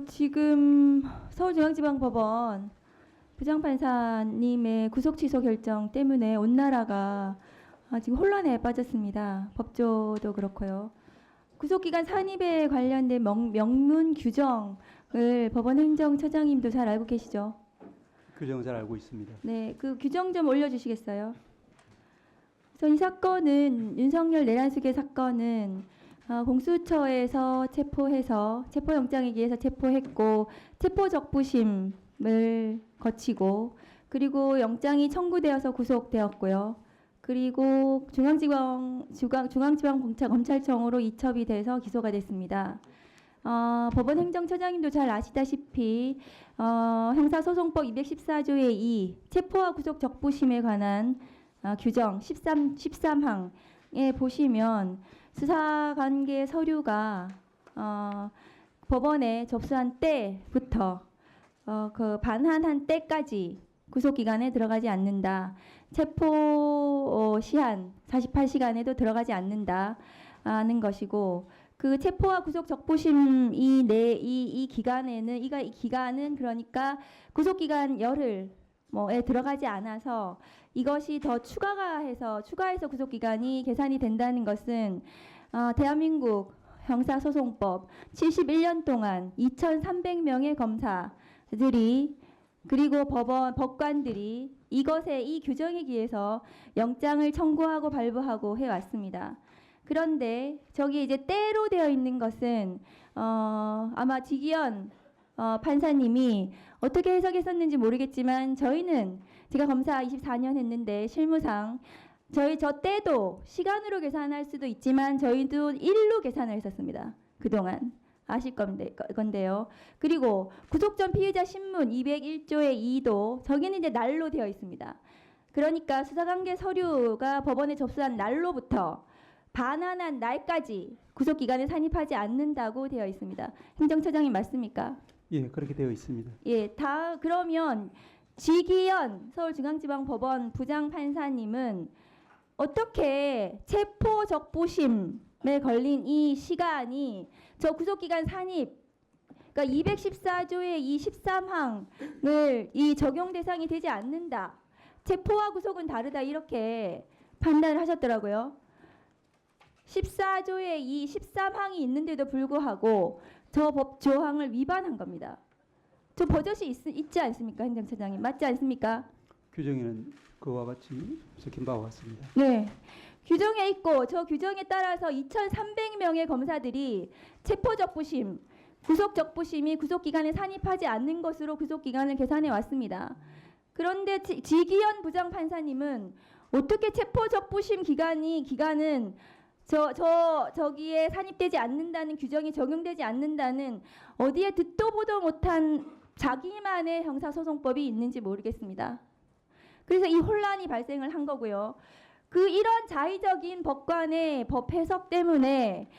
지금 서울중앙지방법원 부장판사님의 구속 취소 결정 때문에 온 나라가 지금 혼란에 빠졌습니다. 법조도 그렇고요. 구속기간 산입에 관련된 명문 규정을 법원 행정처장님도 잘 알고 계시죠? 규정 잘 알고 있습니다. 네, 그 규정 좀 올려주시겠어요? 그래서 이 사건은 윤석열 내란숙의 사건은 공수처에서 체포해서 체포영장에 의해서 체포했고 체포적부심을 거치고 그리고 영장이 청구되어서 구속되었고요. 그리고 중앙지방검찰청으로 이첩이 돼서 기소가 됐습니다. 법원 행정처장님도 잘 아시다시피 형사소송법 214조의 2 체포와 구속 적부심에 관한 규정 13항에 보시면 수사관계 서류가 법원에 접수한 때부터 그 반환한 때까지 구속기간에 들어가지 않는다. 체포 시한 48시간에도 들어가지 않는다는 것이고 그 체포와 구속 적부심 이 기간에는 이 기간은 그러니까 구속기간 열흘 에 들어가지 않아서 이것이 더 추가해서 구속기간이 계산이 된다는 것은 대한민국 형사소송법 71년 동안 2,300명의 검사들이 그리고 법관들이 이 규정에 기해서 영장을 청구하고 발부하고 해왔습니다. 그런데 저기 이제 때로 되어 있는 것은 아마 지기현 판사님이 어떻게 해석했었는지 모르겠지만 저희는 제가 검사 24년 했는데 실무상 저 때도 시간으로 계산할 수도 있지만 저희도 일로 계산을 했었습니다. 그동안 아실 건데요. 그리고 구속 전 피의자 신문 201조의 2도 저기는 이제 날로 되어 있습니다. 그러니까 수사관계 서류가 법원에 접수한 날로부터 반환한 날까지 구속기간에 산입하지 않는다고 되어 있습니다. 행정처장님 맞습니까? 예, 그렇게 되어 있습니다. 예, 그러면 지기현 서울중앙지방법원 부장판사님은 어떻게 체포적부심에 걸린 이 시간이 저 구속기간 산입 그러니까 214조의 이 13항을 이 적용 대상이 되지 않는다. 체포와 구속은 다르다 이렇게 판단을 하셨더라고요. 14조의 이 13항이 있는데도 불구하고 저 법 조항을 위반한 겁니다. 저 버젓이 있지 않습니까, 행정처장님? 맞지 않습니까? 규정에는 그와 같이 적힌 바와 같습니다. 네. 규정에 있고 저 규정에 따라서 2,300명의 검사들이 체포적부심, 구속적부심이 구속기간에 산입하지 않는 것으로 구속기간을 계산해 왔습니다. 그런데 지기현 부장판사님은 어떻게 체포적부심 기간은 저기에 산입되지 않는다는 규정이 적용되지 않는다는 어디에 듣도 보도 못한 자기만의 형사소송법이 있는지 모르겠습니다. 그래서 이 혼란이 발생을 한 거고요. 이런 자의적인 법관의 법 해석 때문에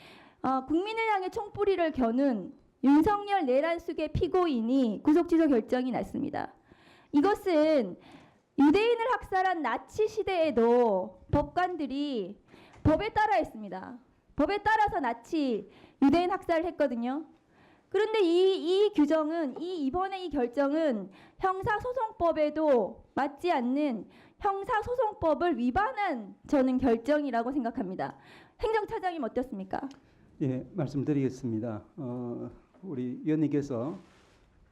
국민을 향해 총뿌리를 겨눈 윤석열 내란숙의 피고인이 구속취소 결정이 났습니다. 이것은 유대인을 학살한 나치 시대에도 법관들이 법에 따라 했습니다. 법에 따라서 나치 유대인 학살을 했거든요. 그런데 이 규정은 이번에 이 결정은 형사소송법에도 맞지 않는 형사소송법을 위반한 저는 결정이라고 생각합니다. 행정처장님 어떻습니까? 예, 말씀드리겠습니다. 우리 위원님께서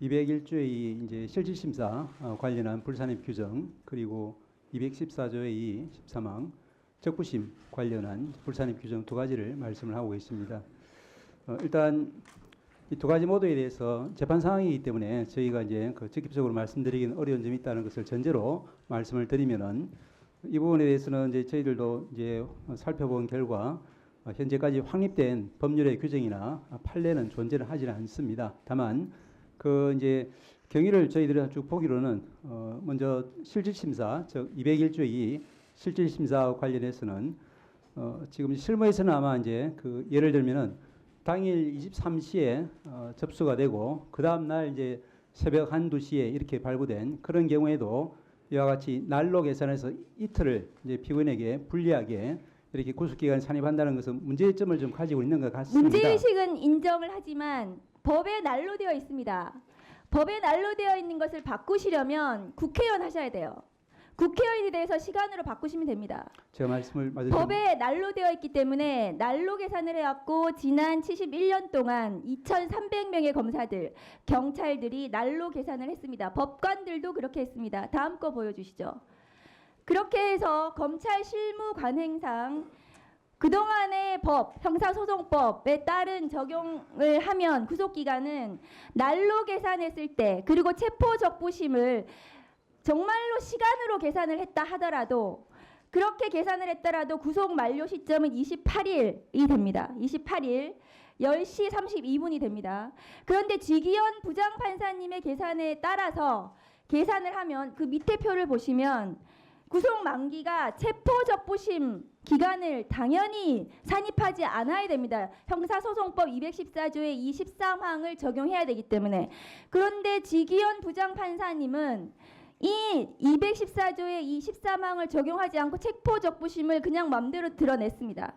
201조의 이제 실질심사 관련한 불산입 규정 그리고 214조의 2 13항 적부심 관련한 불산입 규정 두 가지를 말씀을 하고 계십니다. 일단 이 두 가지 모두에 대해서 재판 상황이기 때문에 저희가 이제 적극적으로 말씀드리기는 어려운 점이 있다는 것을 전제로 말씀을 드리면은 이 부분에 대해서는 이제 저희들도 이제 살펴본 결과 현재까지 확립된 법률의 규정이나 판례는 존재를 하지는 않습니다. 다만 이제 경위를 저희들이 쭉 보기로는 먼저 실질심사 즉 201조의 실질심사와 관련해서는 지금 실무에서는 아마 이제 예를 들면은 당일 23시에 접수가 되고 그 다음 날 이제 새벽 1, 2시에 이렇게 발부된 그런 경우에도 이와 같이 날로 계산해서 이틀을 이제 피고인에게 불리하게 이렇게 구속기간 산입한다는 것은 문제점을 좀 가지고 있는 것 같습니다. 문제의식은 인정을 하지만 법에 난로되어 있습니다. 법에 난로되어 있는 것을 바꾸시려면 국회의원 하셔야 돼요. 국회의원에 대해서 시간으로 바꾸시면 됩니다. 제가 말씀을 맞으신 법에 난로되어 있기 때문에 난로 계산을 해왔고 지난 71년 동안 2,300명의 검사들, 경찰들이 난로 계산을 했습니다. 법관들도 그렇게 했습니다. 다음 거 보여주시죠. 그렇게 해서 검찰 실무 관행상 그동안의 법, 형사소송법에 따른 적용을 하면 구속기간은 난로 계산했을 때 그리고 체포적부심을 정말로 시간으로 계산을 했다 하더라도 그렇게 계산을 했더라도 구속 만료 시점은 28일이 됩니다. 28일 10시 32분이 됩니다. 그런데 지기현 부장판사님의 계산에 따라서 계산을 하면 그 밑에 표를 보시면 구속 만기가 체포적부심 기간을 당연히 산입하지 않아야 됩니다. 형사소송법 214조의 이 13항을 적용해야 되기 때문에. 그런데 지기현 부장판사님은 이 214조의 이 13항을 적용하지 않고 체포적부심을 그냥 맘대로 드러냈습니다.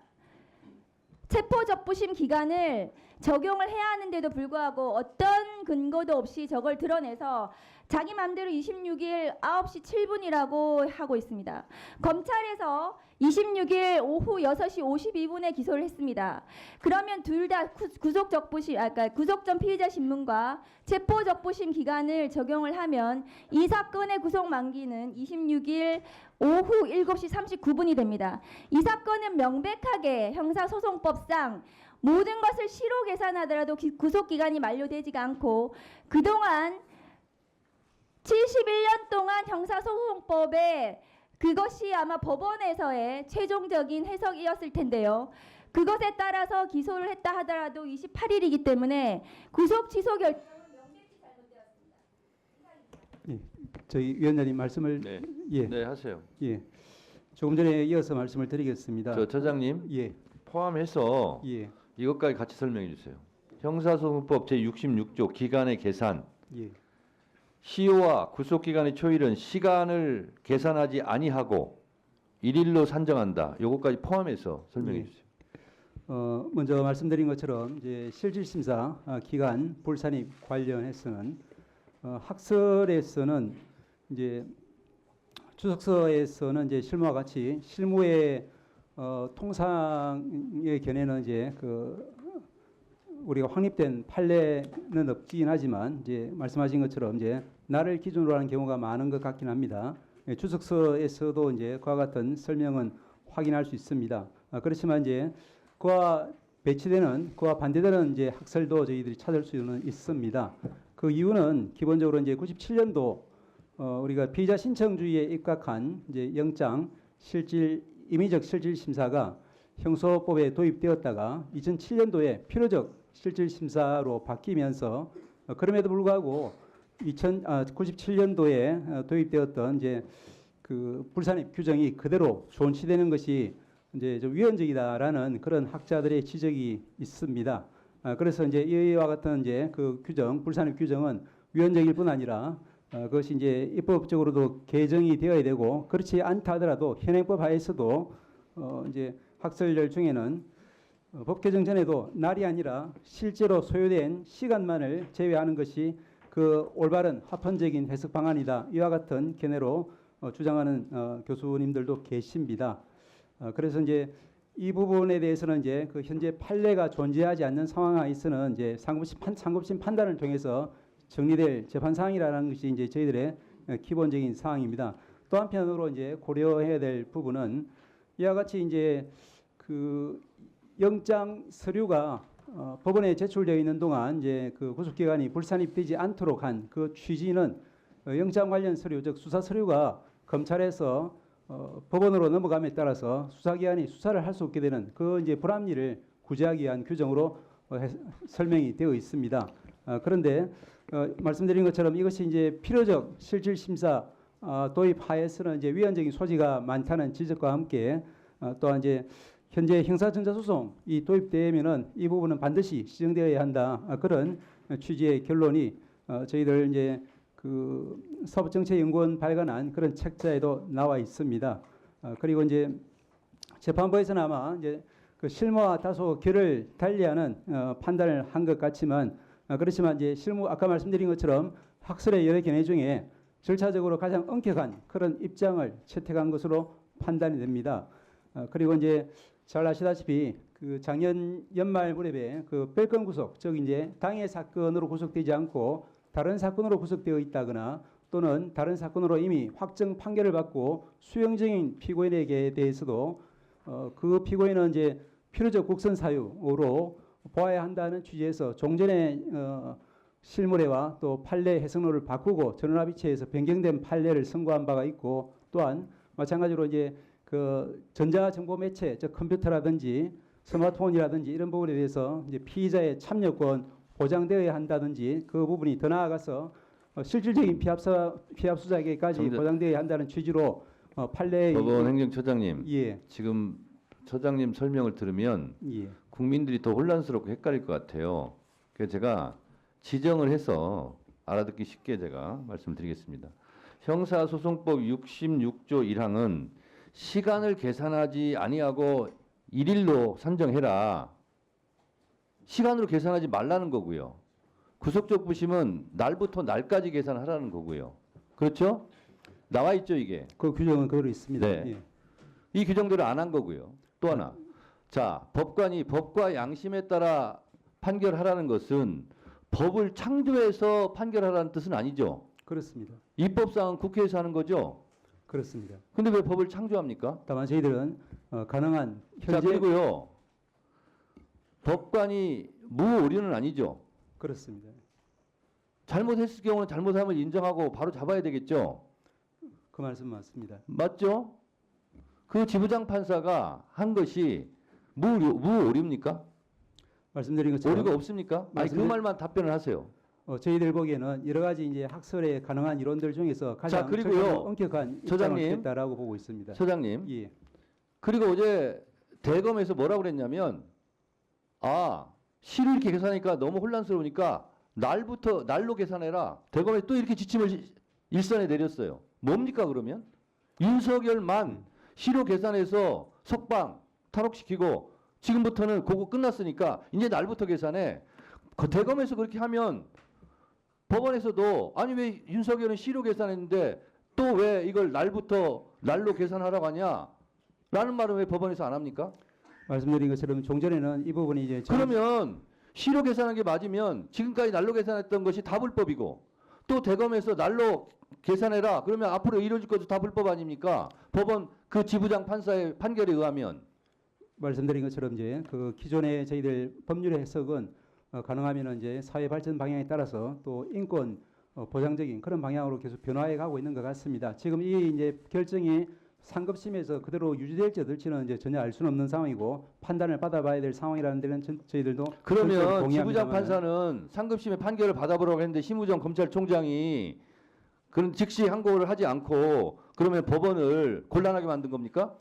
체포적부심 기간을 적용을 해야 하는데도 불구하고 어떤 근거도 없이 저걸 드러내서 자기 맘대로 26일 9시 7분이라고 하고 있습니다. 검찰에서 26일 오후 6시 52분에 기소를 했습니다. 그러면 둘 다 구속적부심, 그러니까 구속 전 피의자 신문과 체포적부심 기간을 적용을 하면 이 사건의 구속 만기는 26일 오후 7시 39분이 됩니다. 이 사건은 명백하게 형사소송법상 모든 것을 시로 계산하더라도 구속기간이 만료되지가 않고 그동안 71년 동안 형사소송법에 그것이 아마 법원에서의 최종적인 해석이었을 텐데요. 그것에 따라서 기소를 했다 하더라도 28일이기 때문에 구속 취소 결정은 명백히 잘못되었습니다. 예, 저희 위원장님 말씀을 네. 예, 네, 하세요. 예, 조금 전에 이어서 말씀을 드리겠습니다. 저 처장님 예, 포함해서 예, 이것까지 같이 설명해 주세요. 형사소송법 제66조 기간의 계산. 예. 시효와 구속기간의 초일은 시간을 계산하지 아니하고 일일로 산정한다. 요것까지 포함해서 설명해 예. 주세요. 먼저 말씀드린 것처럼 이제 실질심사 기간 불산입 관련해서는 학설에서는 이제 주석서에서는 이제 실무와 같이 실무의 통상의 견해는 이제 우리가 확립된 판례는 없긴 하지만 이제 말씀하신 것처럼 이제 날을 기준으로 하는 경우가 많은 것 같긴 합니다. 주석서에서도 이제 그와 같은 설명은 확인할 수 있습니다. 그렇지만 이제 그와 배치되는 그와 반대되는 이제 학설도 저희들이 찾을 수는 있습니다. 그 이유는 기본적으로 이제 97년도 우리가 피의자 신청주의에 입각한 이제 영장 실질 임의적 실질 심사가 형소법에 도입되었다가 2007년도에 필요적 실질 심사로 바뀌면서 그럼에도 불구하고 97년도에 도입되었던 이제 그 불산입 규정이 그대로 존치되는 것이 이제 좀 위헌적이다라는 그런 학자들의 지적이 있습니다. 그래서 이제 이와 같은 이제 그 규정, 불산입 규정은 위헌적일 뿐 아니라 그것이 이제 입법적으로도 개정이 되어야 되고 그렇지 않다 하더라도 현행법 하에서도 이제 학설들 중에는 법 개정 전에도 날이 아니라 실제로 소요된 시간만을 제외하는 것이 그 올바른 합헌적인 해석 방안이다. 이와 같은 견해로 주장하는 교수님들도 계십니다. 그래서 이제 이 부분에 대해서는 이제 그 현재 판례가 존재하지 않는 상황에서는 이제 상급심 판단을 통해서 정리될 재판 사항이라는 것이 이제 저희들의 기본적인 사항입니다. 또 한편으로 이제 고려해야 될 부분은 이와 같이 이제 그 영장 서류가 법원에 제출되어 있는 동안 이제 그 구속기간이 불산입되지 않도록 한 그 취지는 영장 관련 서류, 즉 수사 서류가 검찰에서 법원으로 넘어감에 따라서 수사기관이 수사를 할 수 없게 되는 그 이제 불합리를 구제하기 위한 규정으로 설명이 되어 있습니다. 그런데 말씀드린 것처럼 이것이 이제 필요적 실질 심사 도입하에서는 이제 위헌적인 소지가 많다는 지적과 함께 또한 이제 현재 형사전자소송이 도입되면은 이 부분은 반드시 시정되어야 한다. 그런 취지의 결론이 저희들 이제 그 사법정책연구원 발간한 그런 책자에도 나와 있습니다. 그리고 이제 재판부에서는 아마 이제 그 실무와 다소 결을 달리하는 판단을 한 것 같지만 그렇지만 이제 실무 아까 말씀드린 것처럼 학설의 여러 견해 중에 절차적으로 가장 엄격한 그런 입장을 채택한 것으로 판단이 됩니다. 그리고 이제 잘 아시다시피 그 작년 연말 무렵에 그 별건 구속, 즉 이제 당해 사건으로 구속되지 않고 다른 사건으로 구속되어 있다거나 또는 다른 사건으로 이미 확정 판결을 받고 수용 중인 피고인에게 대해서도 그 피고인은 이제 필요적 국선 사유로 보아야 한다는 취지에서 종전의 실무례와 또 판례 해석론을 바꾸고 전원합의체에서 변경된 판례를 선고한 바가 있고 또한 마찬가지로 이제 그 전자정보 매체, 즉 컴퓨터라든지 스마트폰이라든지 이런 부분에 대해서 이제 피의자의 참여권 보장되어야 한다든지 그 부분이 더 나아가서 실질적인 피합 수사에게까지 보장되어야 한다는 취지로 판례의 법원 행정처장님, 예, 지금 처장님 설명을 들으면 예. 국민들이 더 혼란스럽고 헷갈릴 것 같아요. 그래서 제가 지정을 해서 알아듣기 쉽게 제가 말씀드리겠습니다. 형사소송법 66조 1항은 시간을 계산하지 아니하고 일일로 산정해라. 시간으로 계산하지 말라는 거고요. 구속적 부심은 날부터 날까지 계산하라는 거고요. 그렇죠? 나와 있죠, 이게. 그 규정은 그대로 있습니다. 네. 예. 이 규정대로 안 한 거고요. 또 하나. 자, 법관이 법과 양심에 따라 판결하라는 것은 법을 창조해서 판결하라는 뜻은 아니죠. 그렇습니다. 입법사항은 국회에서 하는 거죠. 그렇습니다. 근데 왜 법을 창조합니까? 다만 저희들은 가능한 자, 현재 그리고요. 법관이 무오류는 아니죠. 그렇습니다. 잘못했을 경우는 잘못함을 인정하고 바로 잡아야 되겠죠. 그 말씀 맞습니다. 맞죠? 그 지부장 판사가 한 것이 무오류입니까? 말씀드린 것처럼 오류가 없습니까? 아니 그 말만 답변을 하세요. 저희들 보기에는 여러 가지 이제 학설의 가능한 이론들 중에서 가장 그리고요. 절차적으로 엄격한 입장을 처장님. 취했다라고 보고 있습니다. 처장님. 예, 그리고 어제 대검에서 뭐라고 그랬냐면 시를 이렇게 계산하니까 너무 혼란스러우니까 날로 계산해라. 대검에 또 이렇게 지침을 일선에 내렸어요. 뭡니까 그러면? 윤석열만 시로 계산해서 석방 탈옥시키고 지금부터는 그거 끝났으니까 이제 날부터 계산해. 대검에서 그렇게 하면 법원에서도 아니 왜 윤석열은 시로 계산했는데 또 왜 이걸 날로 계산하라고 하냐? 라는 말은 왜 법원에서 안 합니까? 말씀드린 것처럼 종전에는 이 부분이 이제 그러면 시로 계산한 게 맞으면 지금까지 날로 계산했던 것이 다 불법이고 또 대검에서 날로 계산해라. 그러면 앞으로 이루어질 것도 다 불법 아닙니까? 법원 그 지부장 판사의 판결에 의하면. 말씀드린 것처럼 이제 그 기존의 저희들 법률의 해석은 가능하면 이제 사회 발전 방향에 따라서 또 인권 보장적인 그런 방향으로 계속 변화해 가고 있는 것 같습니다. 지금 이 이제 결정이 상급심에서 그대로 유지될지 어떨지는 이제 전혀 알 수는 없는 상황이고 판단을 받아봐야 될 상황이라는 데는 저희들도 그러면 지부장 동의합니다만은. 판사는 상급심의 판결을 받아보라고 했는데 심우정 검찰총장이 그런 즉시 항고를 하지 않고 그러면 법원을 곤란하게 만든 겁니까?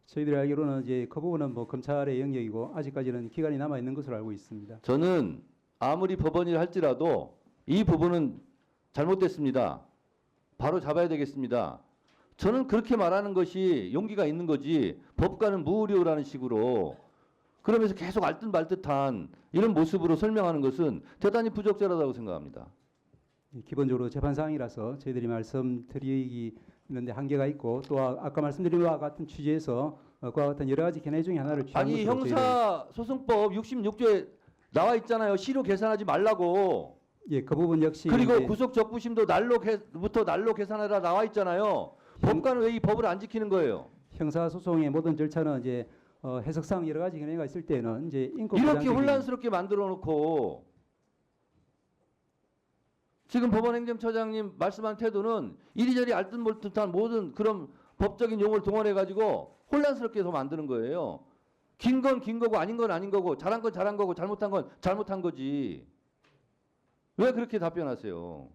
저희들이 알기로는 이제 그 부분은 뭐 검찰의 영역이고 아직까지는 기간이 남아 있는 것으로 알고 있습니다. 저는 아무리 법원이라 할지라도 이 부분은 잘못됐습니다. 바로 잡아야 되겠습니다. 저는 그렇게 말하는 것이 용기가 있는 거지 법관은 무오류라는 식으로 그러면서 계속 알듯 말듯한 이런 모습으로 설명하는 것은 대단히 부적절하다고 생각합니다. 기본적으로 재판 사항이라서 저희들이 말씀드리는데 한계가 있고 또 아까 말씀드린 바와 같은 취지에서 그와 같은 여러 가지 견해 중에 하나를 취한 아니 것으로 형사소송법 66조에 나와 있잖아요. 시로 계산하지 말라고. 예, 그 부분 역시 그리고 이제 구속적부심도 날로 계산해라 나와 있잖아요. 법관은 왜 이 법을 안 지키는 거예요? 형사소송의 모든 절차는 이제 해석상 여러 가지 견해가 있을 때는 이제 인권 이렇게 보장적인- 혼란스럽게 만들어 놓고 지금 법원행정처장님 말씀한 태도는 이리저리 알듯 몰듯한 모든 그런 법적인 용어를 동원해 가지고 혼란스럽게 더 만드는 거예요. 긴 건 긴 거고 아닌 건 아닌 거고 잘한 건 잘한 거고 잘못한 건 잘못한 거지. 왜 그렇게 답변하세요?